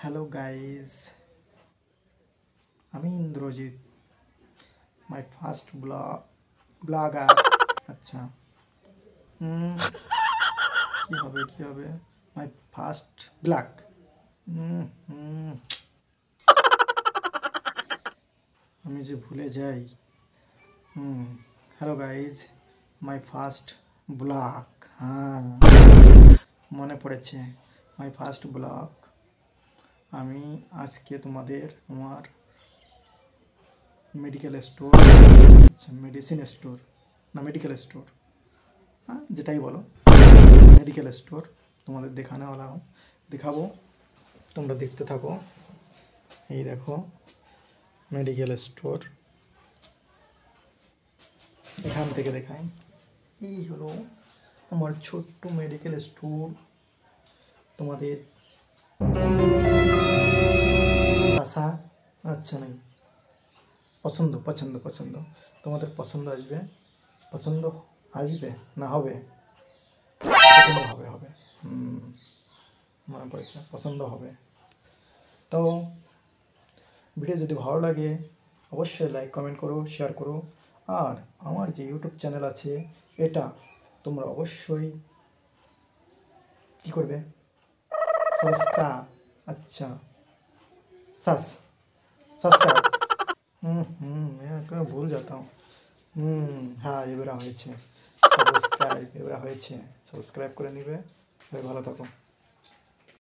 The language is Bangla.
হ্যালো গাইজ, আমি ইন্দ্রজিৎ। My first blogger. আচ্ছা, কি হবে মাই ফার্স্ট ব্লগ। আমি যে ভুলে যাই। Hello guys, my first blog. হ্যাঁ, মনে পড়েছে, মাই ফার্স্ট ব্লগ। আমি আজকে তোমাদের আমার মেডিকেল স্টোর, আচ্ছা মেডিসিন স্টোর না মেডিকেল স্টোর, হ্যাঁ যেটাই বলো, মেডিকেল স্টোর তোমাদের দেখাবো। তোমরা দেখতে থাকো। এই দেখো মেডিকেল স্টোর, এখান থেকে দেখাই। এই হলো আমার ছোট্ট মেডিকেল স্টোর। তোমাদের আশা আচ্ছা নেই, পছন্দ তোমাদের পছন্দ আসবে না হবে, হবে মনে পড়েছে, পছন্দ হবে। তো ভিডিও যদি ভালো লাগে অবশ্যই লাইক কমেন্ট করো, শেয়ার করো। আর আমার যে ইউটিউব চ্যানেল আছে এটা তোমরা অবশ্যই কী করবে, সাবস্ক্রাইব। আচ্ছা সাবস্ক্রাইব। मैं भूल जाता हूँ। हाँ এবারে হয়েছে সাবস্ক্রাইব করে নিবে। ভালো থাকো।